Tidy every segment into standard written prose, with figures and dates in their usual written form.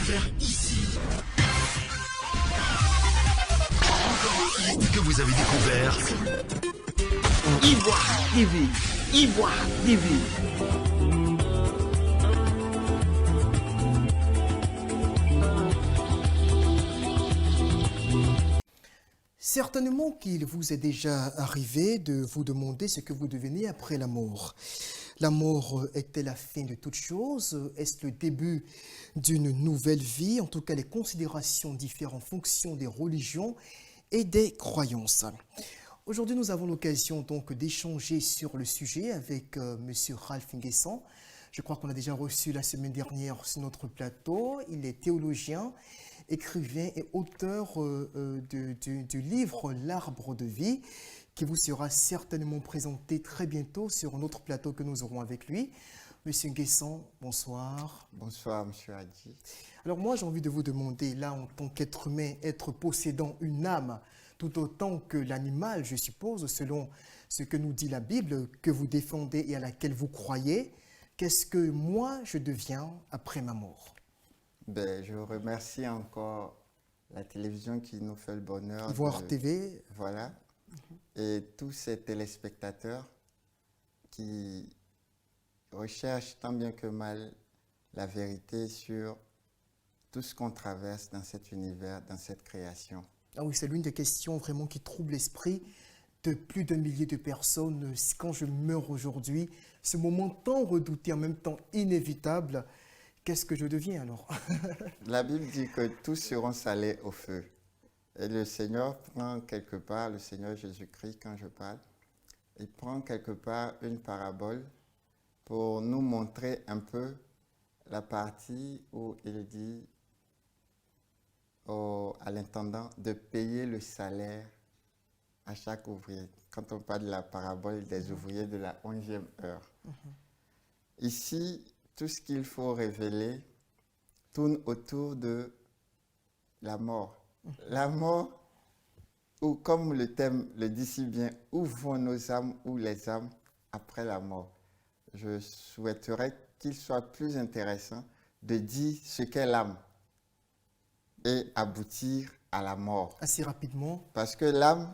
faire ici? Que vous avez découvert Ivoire TV. Ivoire TV. Certainement qu'il vous est déjà arrivé de vous demander ce que vous devenez après la mort. La mort est-elle la fin de toute chose? Est-ce le début d'une nouvelle vie? En tout cas, les considérations diffèrent en fonction des religions et des croyances. Aujourd'hui, nous avons l'occasion donc d'échanger sur le sujet avec M. Ralph Nguessan. Je crois qu'on a déjà reçu la semaine dernière sur notre plateau. Il est théologien, écrivain et auteur du livre L'Arbre de vie, qui vous sera certainement présenté très bientôt sur un autre plateau que nous aurons avec lui. Monsieur Nguessan, bonsoir. Bonsoir, monsieur Hadji. Alors moi, j'ai envie de vous demander, là, en tant qu'être humain, être possédant une âme, tout autant que l'animal, je suppose, selon ce que nous dit la Bible, que vous défendez et à laquelle vous croyez, qu'est-ce que moi, je deviens après ma mort? Je remercie encore la télévision qui nous fait le bonheur. Ivoire TV. Voilà. Et tous ces téléspectateurs qui recherchent tant bien que mal la vérité sur tout ce qu'on traverse dans cet univers, dans cette création. Ah oui, c'est l'une des questions vraiment qui trouble l'esprit de plus d'un millier de personnes. Quand je meurs aujourd'hui, ce moment tant redouté, en même temps inévitable, qu'est-ce que je deviens alors? La Bible dit que tous seront salés au feu. Et le Seigneur prend quelque part, le Seigneur Jésus-Christ, quand je parle, il prend quelque part une parabole pour nous montrer un peu la partie où il dit à l'intendant de payer le salaire à chaque ouvrier. Quand on parle de la parabole des ouvriers de la 11e heure. Ici, tout ce qu'il faut révéler tourne autour de la mort. La mort, ou comme le thème le dit si bien, où vont nos âmes ou les âmes après la mort? Je souhaiterais qu'il soit plus intéressant de dire ce qu'est l'âme et aboutir à la mort. Assez rapidement. Parce que l'âme,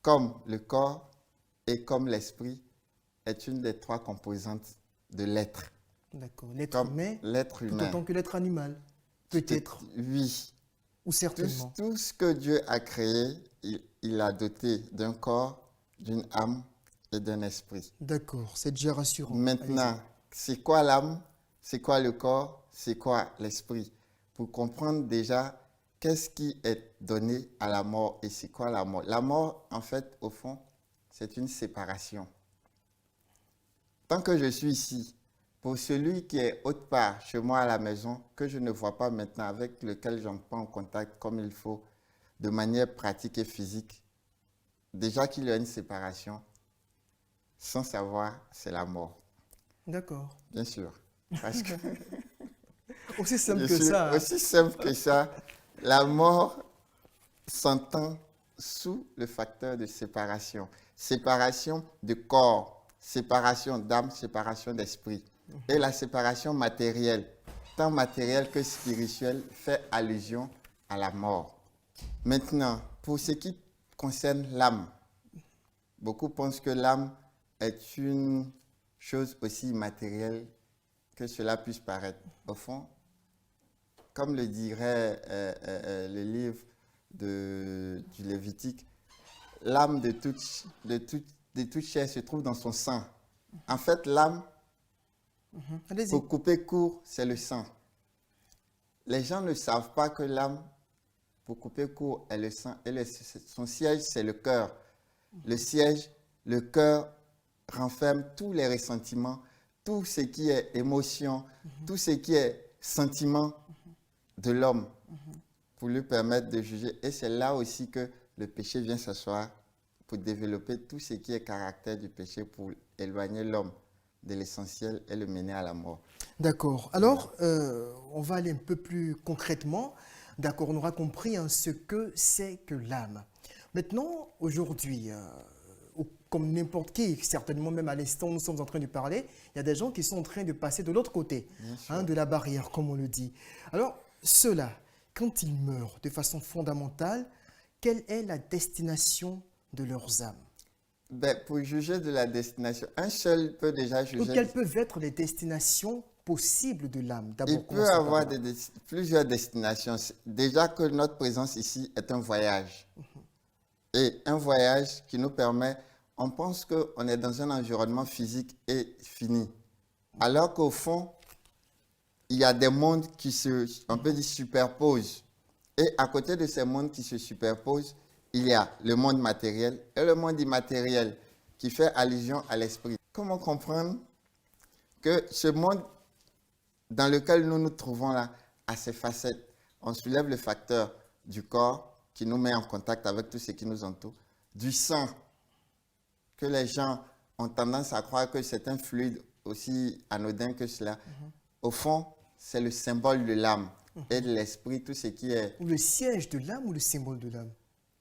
comme le corps et comme l'esprit, est une des trois composantes de l'être. D'accord. L'être humain, l'être humain. tout autant que l'être animal, peut-être. Oui. Ou certainement. Tout ce que Dieu a créé, il a doté d'un corps, d'une âme et d'un esprit. D'accord, c'est déjà rassurant. Maintenant, c'est quoi l'âme? C'est quoi le corps? C'est quoi l'esprit? Pour comprendre déjà qu'est-ce qui est donné à la mort et c'est quoi la mort. La mort, en fait, au fond, c'est une séparation. Tant que je suis ici, pour celui qui est autre part, chez moi à la maison, que je ne vois pas maintenant, avec lequel je n'entre pas en contact comme il faut, de manière pratique et physique, déjà qu'il y a une séparation, sans savoir, c'est la mort. D'accord. Bien sûr. Parce que aussi simple que ça. Hein. Aussi simple que ça, la mort s'entend sous le facteur de séparation. Séparation de corps, séparation d'âme, séparation d'esprit. Et la séparation matérielle, tant matérielle que spirituelle, fait allusion à la mort. Maintenant, pour ce qui concerne l'âme, beaucoup pensent que l'âme est une chose aussi immatérielle que cela puisse paraître. Au fond, comme le dirait le livre du Lévitique, l'âme de toute chair se trouve dans son sang. En fait, l'âme, pour couper court, c'est le sang. Les gens ne savent pas que l'âme, pour couper court, est le sang. Et son siège, c'est le cœur. Le cœur renferme tous les ressentiments, tout ce qui est émotion, tout ce qui est sentiment de l'homme, pour lui permettre de juger. Et c'est là aussi que le péché vient s'asseoir, pour développer tout ce qui est caractère du péché, pour éloigner l'homme de l'essentiel et le mener à la mort. D'accord. Alors, on va aller un peu plus concrètement. D'accord, on aura compris ce que c'est que l'âme. Maintenant, aujourd'hui, comme n'importe qui, certainement même à l'instant où nous sommes en train de parler, il y a des gens qui sont en train de passer de l'autre côté de la barrière, comme on le dit. Alors, ceux-là, quand ils meurent de façon fondamentale, quelle est la destination de leurs âmes? Ben, pour juger de la destination, un seul peut déjà Ou juger. quelles peuvent être les destinations possibles de l'âme? D'abord, Il peut commençons par avoir là. plusieurs destinations. Déjà que notre présence ici est un voyage. Et un voyage qui nous permet, on pense qu'on est dans un environnement physique et fini. Alors qu'au fond, il y a des mondes qui on peut dire, superposent. Et à côté de ces mondes qui se superposent, il y a le monde matériel et le monde immatériel qui fait allusion à l'esprit. Comment comprendre que ce monde dans lequel nous nous trouvons là a ses facettes? On soulève le facteur du corps qui nous met en contact avec tout ce qui nous entoure, du sang, que les gens ont tendance à croire que c'est un fluide aussi anodin que cela. Au fond, c'est le symbole de l'âme et de l'esprit, tout ce qui est... Ou le siège de l'âme ou le symbole de l'âme?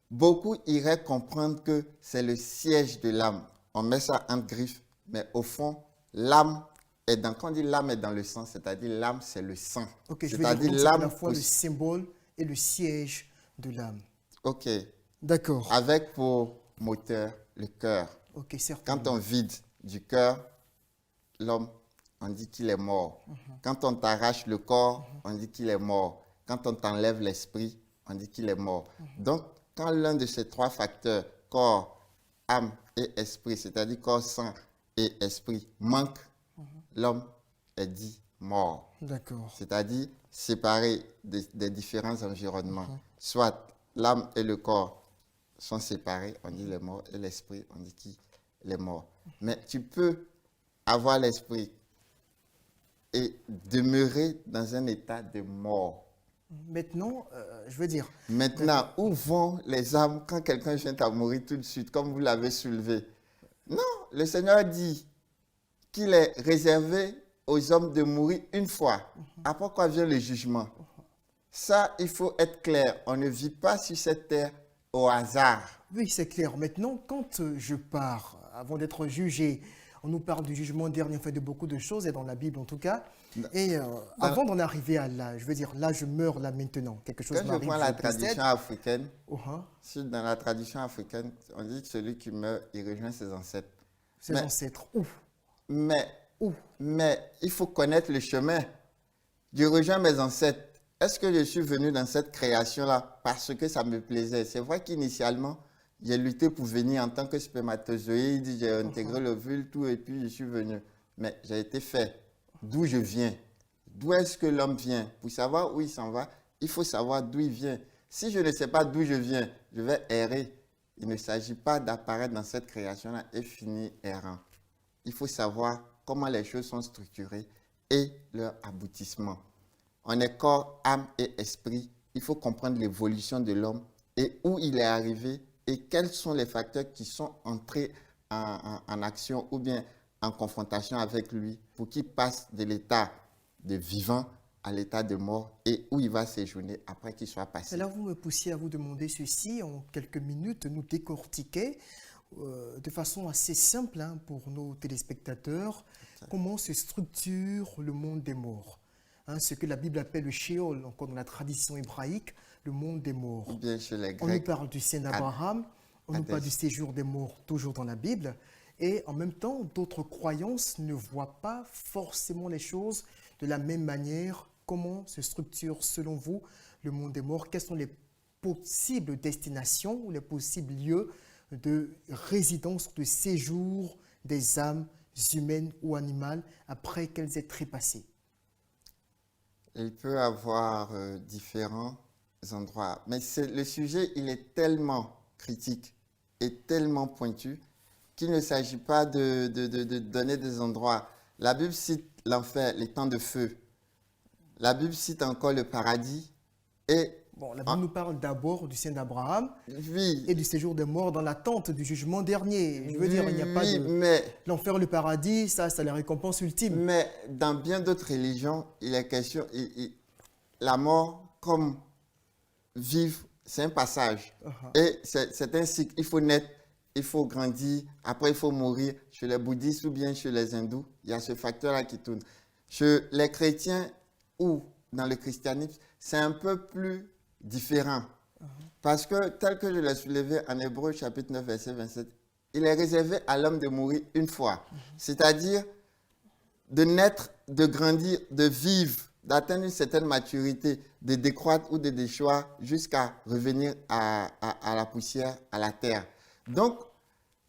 Beaucoup iraient comprendre que c'est le siège de l'âme. On met ça en griffe, mais au fond, l'âme est dans... Quand on dit l'âme est dans le sang, c'est-à-dire l'âme, c'est le sang. Ok, je vais dire donc c'est à la fois le symbole et le siège de l'âme. Ok. D'accord. Avec pour moteur le cœur. Ok, certainement. Quand on vide du cœur, l'homme, on dit qu'il est mort. Quand on t'arrache le corps, on dit qu'il est mort. Quand on t'enlève l'esprit, on dit qu'il est mort. Donc, quand l'un de ces trois facteurs, corps, âme et esprit, c'est-à-dire corps, sang et esprit, manque, l'homme est dit mort. D'accord. C'est-à-dire séparé des différents environnements. Soit l'âme et le corps sont séparés, on dit il est mort, et l'esprit, on dit qu'il est mort. Mais tu peux avoir l'esprit et demeurer dans un état de mort. Maintenant, je veux dire, Maintenant, où vont les âmes quand quelqu'un vient à mourir tout de suite, comme vous l'avez soulevé? Non, le Seigneur dit qu'il est réservé aux hommes de mourir une fois. Après quoi vient le jugement? Ça, il faut être clair. On ne vit pas sur cette terre au hasard. oui, c'est clair. Maintenant, quand je pars, avant d'être jugé, on nous parle du jugement dernier, on fait de beaucoup de choses, et dans la Bible en tout cas. Et avant d'en arriver à là, je veux dire, là, je meurs là maintenant. Quelque chose Quand je m'arrive, prends la je décède. tradition africaine, Uh-huh. dans la tradition africaine, on dit que celui qui meurt, il rejoint ses ancêtres. Ses ancêtres. Où? Mais, Où? mais il faut connaître le chemin. Je rejoins mes ancêtres. Est-ce que je suis venu dans cette création-là parce que ça me plaisait? C'est vrai qu'initialement, j'ai lutté pour venir en tant que spermatozoïde, j'ai intégré l'ovule, tout, et puis je suis venu. Mais j'ai été fait. D'où je viens? D'où est-ce que l'homme vient? Pour savoir où il s'en va, il faut savoir d'où il vient. Si je ne sais pas d'où je viens, je vais errer. Il ne s'agit pas d'apparaître dans cette création-là et finir errant. Il faut savoir comment les choses sont structurées et leur aboutissement. On est corps, âme et esprit. Il faut comprendre l'évolution de l'homme et où il est arrivé et quels sont les facteurs qui sont entrés en action ou bien en confrontation avec lui pour qu'il passe de l'état de vivant à l'état de mort et où il va séjourner après qu'il soit passé. Et là, vous me poussiez à vous demander ceci en quelques minutes, nous décortiquer de façon assez simple pour nos téléspectateurs, comment se structure le monde des morts. Ce que la Bible appelle le Sheol, encore dans la tradition hébraïque, le monde des morts. Ou bien chez les Grecs. On nous parle du Saint Abraham, on nous parle du séjour des morts, toujours dans la Bible. Et en même temps, d'autres croyances ne voient pas forcément les choses de la même manière. Comment se structure, selon vous, le monde des morts? Quelles sont les possibles destinations ou les possibles lieux de résidence, de séjour des âmes humaines ou animales après qu'elles aient trépassé? Il peut y avoir différents endroits. Mais le sujet, il est tellement critique et tellement pointu qu'il ne s'agit pas de donner des endroits. La Bible cite l'enfer, les temps de feu. La Bible cite encore le paradis. Et bon, la Bible nous parle d'abord du Saint Abraham oui, et du séjour des morts dans l'attente du jugement dernier. Je veux dire, il n'y a pas de... mais l'enfer, le paradis, ça c'est la récompense ultime. Mais dans bien d'autres religions, il est question, la mort comme vivre, c'est un passage. Et c'est un cycle. Il faut naître il faut grandir, après il faut mourir. Chez les bouddhistes ou bien chez les hindous, il y a ce facteur-là qui tourne. Chez les chrétiens ou dans le christianisme, c'est un peu plus différent. Parce que, tel que je l'ai soulevé en Hébreux chapitre 9, verset 27, il est réservé à l'homme de mourir une fois. C'est-à-dire de naître, de grandir, de vivre, d'atteindre une certaine maturité, de décroître ou de déchoir jusqu'à revenir à la poussière, à la terre. Donc,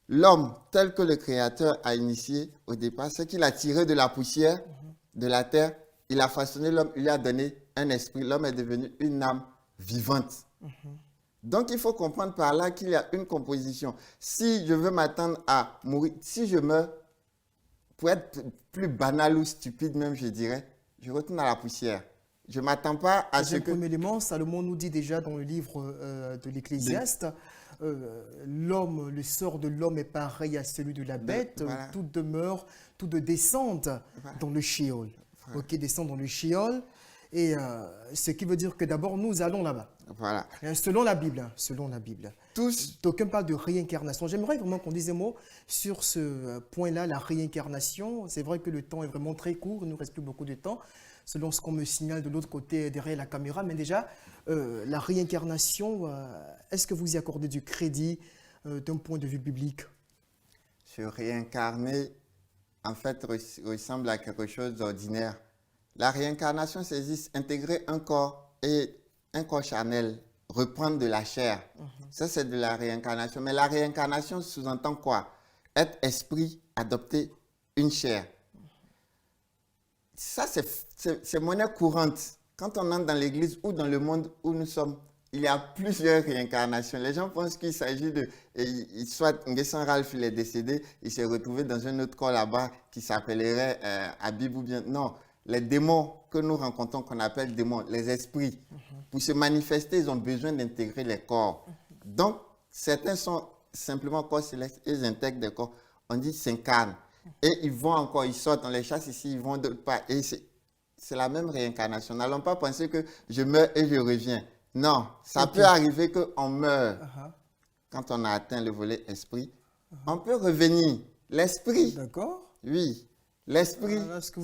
l'homme, tel que le Créateur a initié au départ, c'est qu'il a tiré de la poussière, de la terre, il a façonné l'homme, il lui a donné un esprit. L'homme est devenu une âme vivante. Donc, il faut comprendre par là qu'il y a une composition. Si je veux m'attendre à mourir, si je meurs, pour être plus banal ou stupide même, je dirais, je retourne à la poussière. Je ne m'attends pas à ce que... Premier élément, Salomon nous dit déjà dans le livre de l'Ecclésiaste, l'homme, le sort de l'homme est pareil à celui de la bête, voilà. Tout demeure, tout descend voilà. Dans le Sheol. Voilà. Ok, descend dans le Sheol. Et ce qui veut dire que d'abord, nous allons là-bas. Voilà. Selon la Bible, selon la Bible. D'aucuns parlent de réincarnation. J'aimerais vraiment qu'on dise un mot sur ce point-là, la réincarnation. C'est vrai que le temps est vraiment très court, il ne nous reste plus beaucoup de temps, selon ce qu'on me signale de l'autre côté, derrière la caméra. Mais déjà, la réincarnation, est-ce que vous y accordez du crédit d'un point de vue biblique? Se réincarner, en fait, ressemble à quelque chose d'ordinaire. La réincarnation, c'est juste intégrer un corps et un corps charnel, reprendre de la chair. Ça, c'est de la réincarnation. Mais la réincarnation sous-entend quoi? Être esprit, adopter une chair. Ça, c'est monnaie courante. Quand on entre dans l'église ou dans le monde où nous sommes, il y a plusieurs réincarnations. Les gens pensent qu'il s'agit de... Soit Nguessan Ralph, il est décédé, il s'est retrouvé dans un autre corps là-bas qui s'appellerait Habib ou bien... Non. Les démons que nous rencontrons, qu'on appelle démons, les esprits, pour se manifester, ils ont besoin d'intégrer les corps. Donc, certains sont simplement corps célestes, ils intègrent des corps, on dit s'incarnent. Et ils vont encore, ils sortent, on les chasse ici, ils vont d'autre part. Et c'est la même réincarnation. N'allons pas penser que je meurs et je reviens. Non, ça peut arriver qu'on meurt. Quand on a atteint le volet esprit, on peut revenir. L'esprit, oui. L'esprit,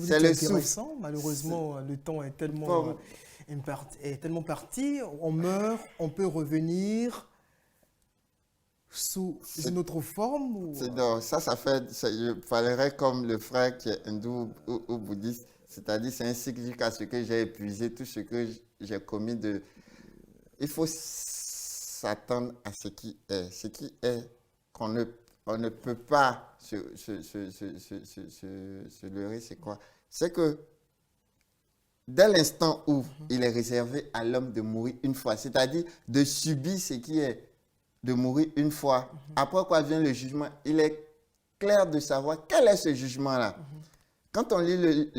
c'est le souffle. Malheureusement, le temps est tellement parti. On meurt, on peut revenir sous une autre forme ou... Non, ça je parlerais comme le frère qui est hindou ou bouddhiste. C'est-à-dire, c'est un cycle jusqu'à ce que j'ai épuisé tout ce que j'ai commis de... Il faut s'attendre à ce qui est. Ce qui est qu'on ne peut pas se leurrer, c'est quoi? C'est que dès l'instant où il est réservé à l'homme de mourir une fois, c'est-à-dire de subir ce qui est de mourir une fois, après quoi vient le jugement, il est clair de savoir quel est ce jugement-là. Quand on lit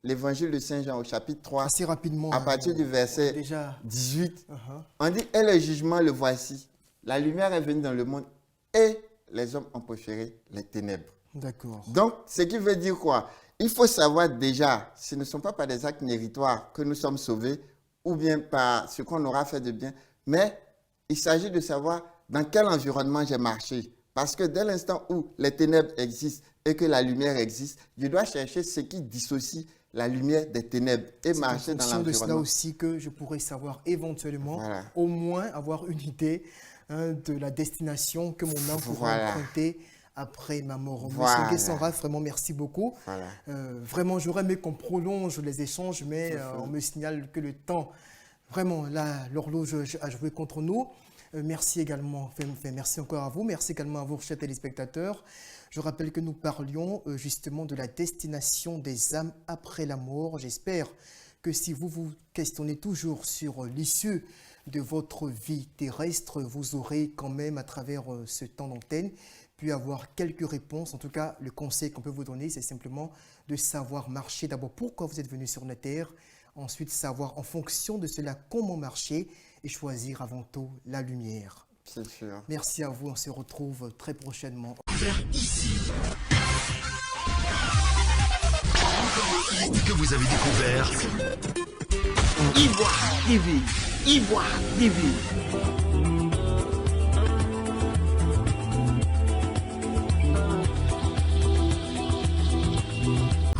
l'évangile de Saint Jean au chapitre 3, assez rapidement, à partir du verset 18, on dit « Et le jugement, le voici. La lumière est venue dans le monde et les hommes ont préféré les ténèbres. » D'accord. Donc, ce qui veut dire quoi? Il faut savoir déjà, ce ne sont pas par des actes méritoires que nous sommes sauvés ou bien par ce qu'on aura fait de bien, mais il s'agit de savoir dans quel environnement j'ai marché. Parce que dès l'instant où les ténèbres existent et que la lumière existe, je dois chercher ce qui dissocie la lumière des ténèbres et marcher dans l'environnement. C'est de cela aussi que je pourrais savoir éventuellement, au moins avoir une idée de la destination que mon âme pourra emprunter après ma mort. Monsieur Nguessan Ralph, vraiment merci beaucoup. Vraiment, j'aurais aimé qu'on prolonge les échanges, mais on me signale que le temps, vraiment, là, l'horloge a joué contre nous. Merci également, merci encore à vous, merci également à vous, chers téléspectateurs. Je rappelle que nous parlions justement de la destination des âmes après la mort. J'espère que si vous vous questionnez toujours sur l'issue de votre vie terrestre, vous aurez quand même, à travers ce temps d'antenne, pu avoir quelques réponses. En tout cas, le conseil qu'on peut vous donner, c'est simplement de savoir marcher. D'abord, pourquoi vous êtes venu sur la terre. Ensuite, savoir en fonction de cela comment marcher et choisir avant tout la lumière. C'est sûr. Merci à vous. On se retrouve très prochainement. Vers ici. Que vous avez découvert Ivoire TV. Ivoire TV.